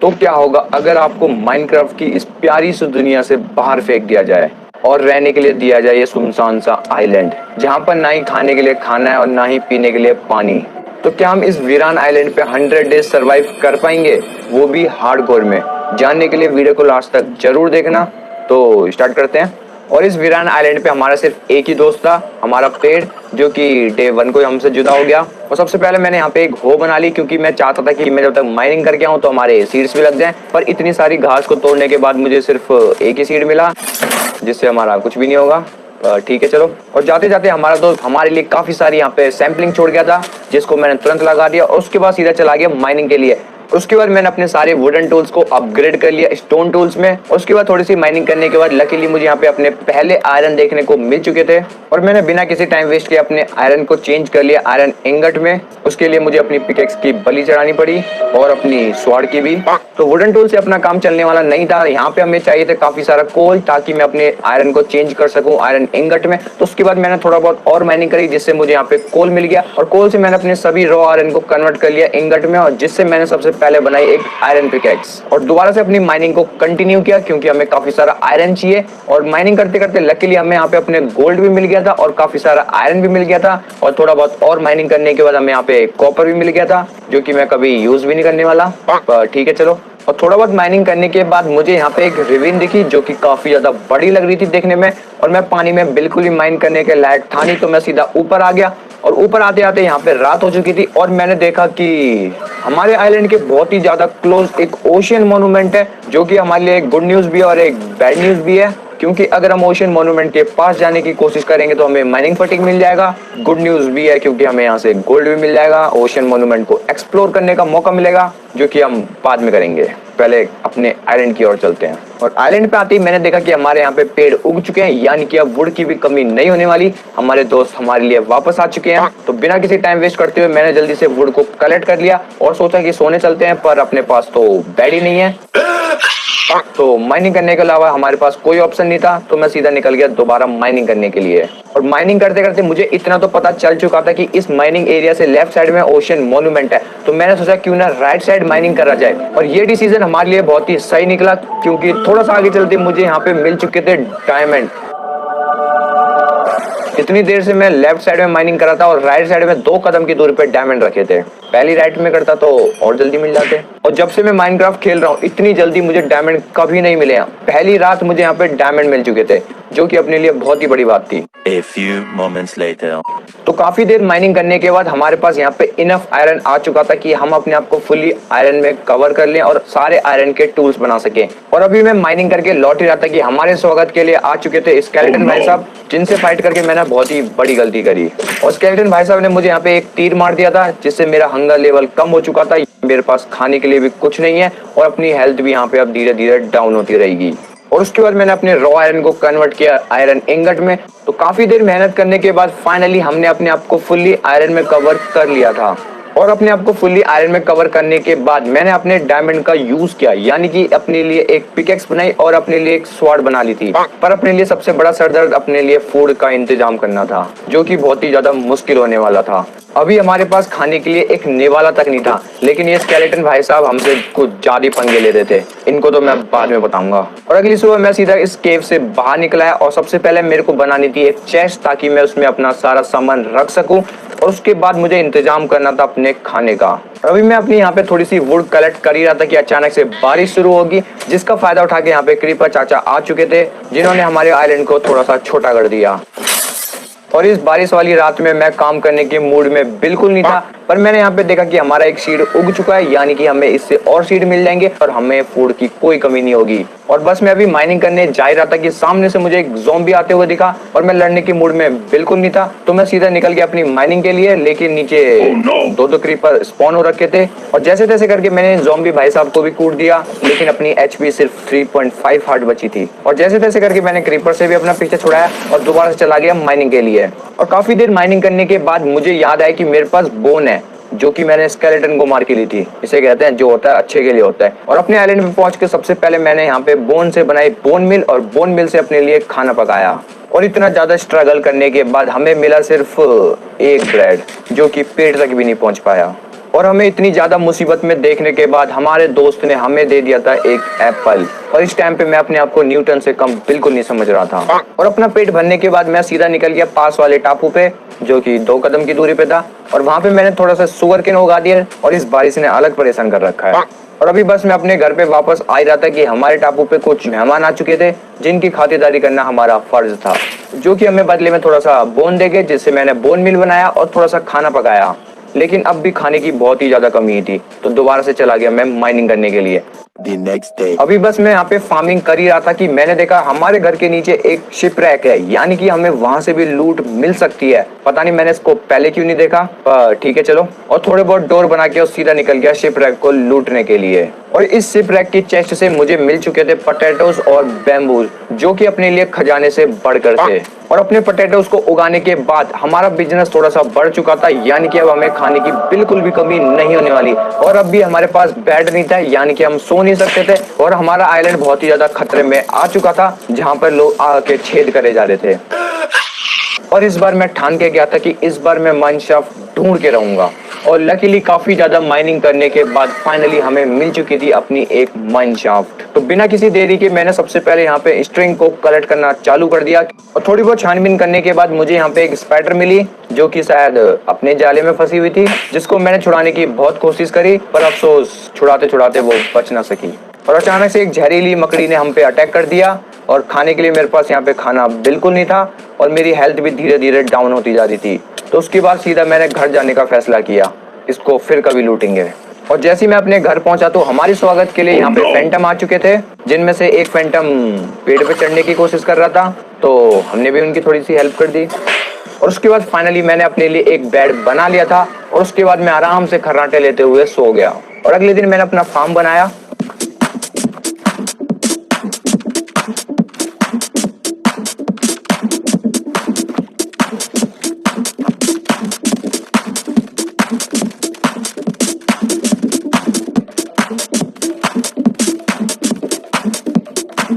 तो क्या होगा अगर आपको माइनक्राफ्ट की इस प्यारी सी दुनिया से बाहर फेंक दिया जाए और रहने के लिए दिया जाए ये सुनसान सा आइलैंड, जहाँ पर ना ही खाने के लिए खाना है और ना ही पीने के लिए पानी। तो क्या हम इस वीरान आइलैंड पे 100 डेज सरवाइव कर पाएंगे, वो भी हार्डकोर में? जानने के लिए वीडियो को लास्ट तक जरूर देखना। तो स्टार्ट करते हैं। और इस वीरान आइलैंड पे हमारा सिर्फ एक ही दोस्त था, हमारा पेड़, जो कि डे 1 को हमसे जुदा हो गया। और सबसे पहले मैंने यहाँ पे एक हो बना ली, क्योंकि मैं चाहता था कि मैं जब तक माइनिंग करके आऊँ तो हमारे सीड्स भी लग जाएं। पर इतनी सारी घास को तोड़ने के बाद मुझे सिर्फ एक ही सीड मिला, जिससे हमारा कुछ भी नहीं होगा। ठीक है चलो। और जाते जाते हमारा दोस्त हमारे लिए काफी सारी यहाँ पे सैंपलिंग छोड़ गया था, जिसको मैंने तुरंत लगा दिया और उसके बाद सीधा चला गया माइनिंग के लिए। उसके बाद मैंने अपने सारे वुडन टूल्स को अपग्रेड कर लिया स्टोन टूल्स में। उसके बाद थोड़ी सी माइनिंग करने के बाद लकीली मुझे यहाँ पे अपने पहले आयरन देखने को मिल चुके थे, और मैंने बिना किसी टाइम वेस्ट किए अपने आयरन को चेंज कर लिया आयरन इंगट में। उसके लिए मुझे अपनी पिकेक्स की बलि चढ़ानी पड़ी और अपनी स्वॉर्ड की भी। तो वुडन टूल से अपना काम चलने वाला नहीं था। यहाँ पे हमें चाहिए था काफी सारा कोल, ताकि मैं अपने आयरन को चेंज कर सकूं आयरन इंगट में। तो उसके बाद मैंने थोड़ा बहुत और माइनिंग करी, जिससे मुझे यहाँ पे कोल मिल गया, और कोल से मैंने अपने सभी रॉ आयरन को कन्वर्ट कर लिया इंगट में, और जिससे मैंने सबसे पहले बनाई एक आयरन पिकेक्स। और दोबारा से अपनी माइनिंग को कंटिन्यू किया, क्योंकि हमें काफी सारा आयरन चाहिए। और माइनिंग करते करते लकीली हमें यहाँ पे अपने गोल्ड भी मिल गया था और काफी सारा आयरन भी मिल गया था। और थोड़ा बहुत और माइनिंग करने के बाद हमें यहाँ पे कॉपर भी मिल गया था, जो कि मैं कभी यूज भी नहीं करने वाला। ठीक है चलो। और थोड़ा बहुत माइनिंग करने के बाद मुझे यहाँ पे एक रिवीन दिखी, जो कि काफी ज्यादा बड़ी लग रही थी देखने में, और मैं पानी में बिल्कुल ही माइन करने के लायक था नहीं। तो मैं सीधा ऊपर आ गया, और ऊपर आते आते यहाँ पे रात हो चुकी थी, और मैंने देखा कि हमारे आइलैंड के बहुत ही ज्यादा क्लोज एक ओशियन मोन्यूमेंट है, जो कि हमारे लिए एक गुड न्यूज भी है और एक बैड न्यूज भी है। क्योंकि अगर हम ओशियन मोन्यूमेंट के पास जाने की कोशिश करेंगे तो हमें माइनिंग फटीग मिल जाएगा। गुड न्यूज भी है, क्योंकि हमें यहाँ से गोल्ड भी मिल जाएगा, ओशियन मोन्यूमेंट को एक्सप्लोर करने का मौका मिलेगा, जो कि हम बाद में करेंगे। पहले अपने आइलैंड की ओर चलते हैं। और आइलैंड पे आते ही मैंने देखा कि हमारे यहाँ पे पेड़ उग चुके हैं, यानी कि अब वुड की भी कमी नहीं होने वाली। हमारे दोस्त हमारे लिए वापस आ चुके हैं। तो बिना किसी टाइम वेस्ट करते हुए मैंने जल्दी से वुड को कलेक्ट कर लिया और सोचा कि सोने चलते हैं, पर अपने पास तो बेड ही नहीं है। तो माइनिंग करने के अलावा हमारे पास कोई ऑप्शन नहीं था, तो मैं सीधा निकल गया दोबारा माइनिंग करने के लिए। और माइनिंग करते करते मुझे इतना तो पता चल चुका था कि इस माइनिंग एरिया से लेफ्ट साइड में ओशियन मोन्यूमेंट है। तो मैंने सोचा क्यों ना राइट साइड माइनिंग करा जाए, और ये डिसीजन हमारे लिए बहुत ही सही निकला, क्योंकि थोड़ा सा आगे चलते मुझे यहाँ पे मिल चुके थे डायमंड। इतनी देर से मैं लेफ्ट साइड में माइनिंग कर रहा था और राइट साइड में 2 कदम की दूरी पे डायमंड रखे थे। पहली राइट में करता तो और जल्दी मिल जाते। और जब से मैं माइनक्राफ्ट खेल रहा हूँ इतनी जल्दी मुझे डायमंड कभी नहीं मिले। पहली रात मुझे यहाँ पे डायमंड मिल चुके थे, जो कि अपने लिए बहुत ही बड़ी बात थी। A few moments later. तो काफी देर माइनिंग करने के बाद हमारे पास यहाँ पे इनफ आयरन आ चुका था कि हम अपने आप को फुली आयरन में कवर कर लें और सारे आयरन के टूल्स बना सकें। और अभी मैं माइनिंग करके लौट ही रहा था कि हमारे स्वागत के लिए आ चुके थे स्केलेटन भाई साहब, जिनसे फाइट करके मैंने बहुत ही बड़ी गलती करी। और स्केलेटन भाई साहब ने मुझे यहाँ पे एक तीर मार दिया था, जिससे मेरा हंगर लेवल कम हो चुका था। मेरे पास खाने के लिए भी कुछ नहीं है, और अपनी हेल्थ भी यहाँ पे अब धीरे धीरे डाउन होती रहेगी। और उसके बाद मैंने अपने रॉ आयरन को कन्वर्ट किया आयरन इंगट में। तो काफी देर मेहनत करने के बाद फाइनली हमने अपने आप को फुल्ली आयरन में कवर कर लिया था। और अपने आप को फुल्ली आयरन में कवर करने के बाद मैंने अपने डायमंड का यूज किया, यानी कि अपने लिए एक पिकेक्स बनाई और अपने लिए एक स्वॉर्ड बना ली थी। पर अपने लिए सबसे बड़ा सरदर्द अपने लिए फूड का इंतजाम करना था, जो कि बहुत ही ज्यादा मुश्किल होने वाला था। अभी हमारे पास खाने के लिए एक निवाला तक नहीं था, लेकिन ये स्केलेटन भाई साहब हमसे कुछ ज्यादा पंगे ले रहे थे। इनको तो मैं बाद में बताऊंगा। और अगली सुबह मैं सीधा इस केव से बाहर निकला है, और सबसे पहले मेरे को बनानी थी एक चेस्ट, ताकि मैं उसमें अपना सारा सामान रख सकूं। और उसके बाद मुझे इंतजाम करना था अपने खाने का। अभी मैं अपनी यहाँ पे थोड़ी सी वुड कलेक्ट कर ही रहा था कि अचानक से बारिश शुरू होगी, जिसका फायदा उठा के यहाँ पे क्रीपर चाचा आ चुके थे, जिन्होंने हमारे आइलैंड को थोड़ा सा छोटा कर दिया। और इस बारिश वाली रात में मैं काम करने के मूड में बिल्कुल नहीं था। पर मैंने यहाँ पे देखा कि हमारा एक सीड उग चुका है, यानी कि हमें इससे और सीड मिल जाएंगे और हमें फूड की कोई कमी नहीं होगी। और बस मैं अभी माइनिंग करने जा ही रहा था कि सामने से मुझे एक ज़ॉम्बी आते हुए दिखा, और मैं लड़ने के मूड में बिल्कुल नहीं था। तो मैं सीधा निकल गया अपनी माइनिंग के लिए, लेकिन नीचे दो क्रीपर स्पॉन हो रखे थे। और जैसे तैसे करके मैंने ज़ॉम्बी भाई साहब को भी कूट दिया, लेकिन अपनी एचपी सिर्फ 3.5 हार्ट बची थी। और जैसे तैसे करके मैंने क्रीपर से भी अपना पीछे छुड़ाया और दोबारा से चला गया माइनिंग के लिए। और काफी देर माइनिंग करने के बाद मुझे याद आया कि मेरे पास बोन है, जो कि मैंने स्केलेटन को मार के ली थी। इसे कहते हैं जो होता है अच्छे के लिए होता है। और अपने आइलैंड पे पहुंच के सबसे पहले मैंने यहाँ पे बोन से बनाई बोन मिल, और बोन मिल से अपने लिए खाना पकाया। और इतना ज्यादा स्ट्रगल करने के बाद हमें मिला सिर्फ एक ब्रेड, जो कि पेट तक भी नहीं पहुंच पाया। और हमें इतनी ज्यादा मुसीबत में देखने के बाद हमारे दोस्त ने हमें दे दिया था एक एप्पल। और इस टाइम पे मैं अपने आप को न्यूटन से कम बिल्कुल नहीं समझ रहा था। और अपना पेट भरने के बाद मैं सीधा निकल गया पास वाले टापू पे, जो कि 2 कदम की दूरी पे था। और वहां पे मैंने थोड़ा सा सुगरकेन उगा दिया। और इस बारिश ने अलग परेशान कर रखा है। और अभी बस मैं अपने घर पे वापस आ ही रहा था कि हमारे टापू पे कुछ मेहमान आ चुके थे, जिनकी खातिरदारी करना हमारा फर्ज था, जो कि हमें बदले में थोड़ा सा बोन देंगे, जिससे मैंने बोन मील बनाया और थोड़ा सा खाना पकाया। लेकिन अब भी खाने की बहुत ही ज्यादा कमी थी, तो दोबारा से चला गया मैं माइनिंग करने के लिए। The next day. अभी बस मैं यहाँ पे फार्मिंग कर ही रहा था कि मैंने देखा हमारे घर के नीचे एक शिपरैक है, यानी कि हमें वहां से भी लूट मिल सकती है। पता नहीं मैंने इसको पहले क्यों नहीं देखा, पर ठीक है चलो। और थोड़े बहुत डोर बना के और सीधा निकल गया शिपरैक को लूटने के लिए। और इस शिपरैक की चेस्ट से मुझे मिल चुके थे पोटैटोज और बैम्बूज, जो कि अपने लिए खजाने से बढ़कर थे। और अपने पोटैटोज को उगाने के बाद हमारा बिजनेस थोड़ा सा बढ़ चुका था, यानी कि अब हमें खाने की बिल्कुल भी कमी नहीं होने वाली। और अब भी हमारे पास बेड नहीं था, यानी कि हम सो नहीं सकते थे। और हमारा आइलैंड बहुत ही ज्यादा खतरे में आ चुका था, जहां पर लोग आके छेद करे जा रहे थे। और इस बार मैं ठान के गया था कि इस बार मैं माइन शाफ्ट ढूंढ के रहूंगा। और लकीली काफी ज्यादा माइनिंग करने के बाद फाइनली हमें मिल चुकी थी अपनी एक माइन शाफ्ट। तो बिना किसी देरी के मैंने सबसे पहले यहाँ पे स्ट्रिंग को कलेक्ट करना चालू कर दिया। और थोड़ी बहुत छानबीन करने के बाद मुझे यहाँ पे एक स्पाइडर मिली, जो कि शायद अपने जाले में फंसी हुई थी, जिसको मैंने छुड़ाने की बहुत कोशिश करी, पर अफसोस छुड़ाते छुड़ाते वो बच ना सकी। और अचानक से एक जहरीली मकड़ी ने हम पे अटैक कर दिया। और खाने के लिए मेरे पास यहाँ पे खाना बिल्कुल नहीं था, और मेरी हेल्थ भी धीरे धीरे डाउन होती जा रही थी। तो उसके बाद सीधा मैंने घर जाने का फैसला किया, इसको फिर कभी लूटेंगे। और जैसे ही मैं अपने घर पहुंचा तो हमारे स्वागत के लिए यहाँ पे फैंटम आ चुके थे, जिनमें से एक फैंटम पेड़ पे चढ़ने की कोशिश कर रहा था, तो हमने भी उनकी थोड़ी सी हेल्प कर दी। और उसके बाद फाइनली मैंने अपने लिए एक बेड बना लिया था। और उसके बाद मैं आराम से खर्राटे लेते हुए सो गया। और अगले दिन मैंने अपना फार्म बनाया।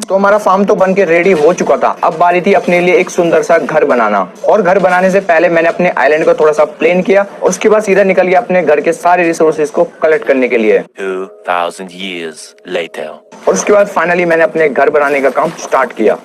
तो हमारा फार्म तो बन के रेडी हो चुका था। अब बारी थी अपने लिए एक सुंदर सा घर बनाना। और घर बनाने से पहले मैंने अपने आइलैंड को थोड़ा सा प्लेन किया, और उसके बाद सीधा निकल गया अपने घर के सारे रिसोर्सेज को कलेक्ट करने के लिए। 2000 years later. और उसके बाद फाइनली मैंने अपने घर बनाने का काम स्टार्ट किया।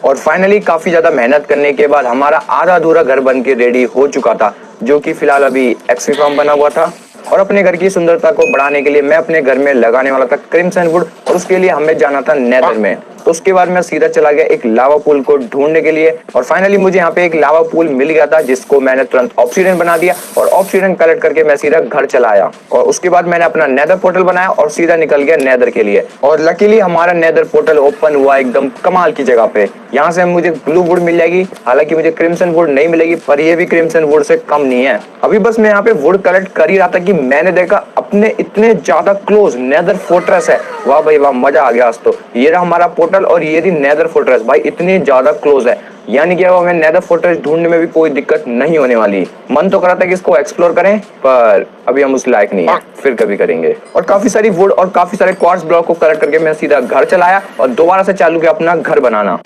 और फाइनली काफी ज्यादा मेहनत करने के बाद हमारा आधा अधूरा घर बन के रेडी हो चुका था, जो कि फिलहाल अभी एक्सपी फार्म बना हुआ था। और अपने घर की सुंदरता को बढ़ाने के लिए मैं अपने घर में लगाने वाला था क्रिम्सन वुड, और उसके लिए हमें जाना था नेदर में। तो उसके बाद मैं सीधा चला गया एक लावा पूल को ढूंढने के लिए। और फाइनली मुझे यहाँ पे एक लावा पूल मिल गया था, जिसको मैंने तुरंत ऑब्सीडियन बना दिया। और ऑब्सीडियन कलेक्ट करके मैं सीधा घर चला आया। और उसके बाद मैंने अपना नेदर पोर्टल बनाया और सीधा निकल गया नेदर के लिए। और लकीली हमारा नेदर पोर्टल ओपन हुआ एकदम कमाल की जगह पे। यहाँ से मुझे ब्लू वुड मिल जाएगी, हालांकि मुझे क्रिम्सन वुड नहीं मिलेगी, पर ये भी क्रिम्सन वुड से कम नहीं है। अभी बस मैं यहाँ पे वुड कलेक्ट कर ही रहा था कि मैंने देखा अपने इतने ज्यादा क्लोज नेदर फोर्ट्रेस है। वाह भाई वाह, मजा आ गया आज तो। ये रहा हमारा पोर्टल और ये रही नेदर फोर्ट्रेस। भाई इतनी ज्यादा क्लोज है, यानी कि अब हमें नेदर फोर्ट्रेस ढूंढने में भी कोई दिक्कत नहीं होने वाली। मन तो करा था कि इसको एक्सप्लोर करें, पर अभी हम उस लायक नहीं है, फिर कभी करेंगे। और काफी सारी वुड और काफी सारे क्वार्ट्ज ब्लॉक को कलेक्ट करके मैं सीधा घर चलाया और दोबारा से चालू किया अपना घर बनाना।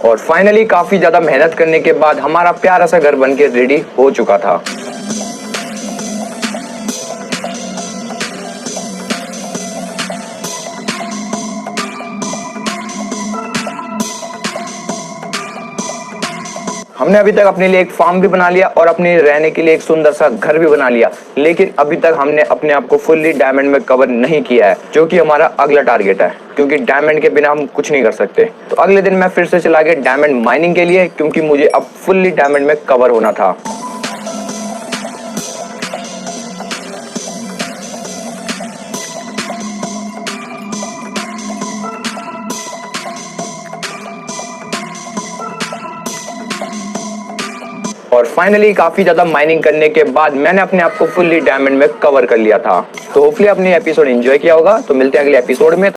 और फाइनली काफी ज्यादा मेहनत करने के बाद हमारा प्यारा सा घर बनके रेडी हो चुका था। हमने अभी तक अपने लिए एक फार्म भी बना लिया और अपने रहने के लिए एक सुंदर सा घर भी बना लिया, लेकिन अभी तक हमने अपने आप को फुल्ली डायमंड में कवर नहीं किया है, जो कि हमारा अगला टारगेट है, क्योंकि डायमंड के बिना हम कुछ नहीं कर सकते। तो अगले दिन मैं फिर से चला गया डायमंड माइनिंग के लिए, क्योंकि मुझे अब फुल्ली डायमंड में कवर होना था। और फाइनली काफी ज्यादा माइनिंग करने के बाद मैंने अपने आप को फुल्ली डायमंड में कवर कर लिया था। तो होपफुली आपने एपिसोड एंजॉय किया होगा। तो मिलते हैं अगले एपिसोड में।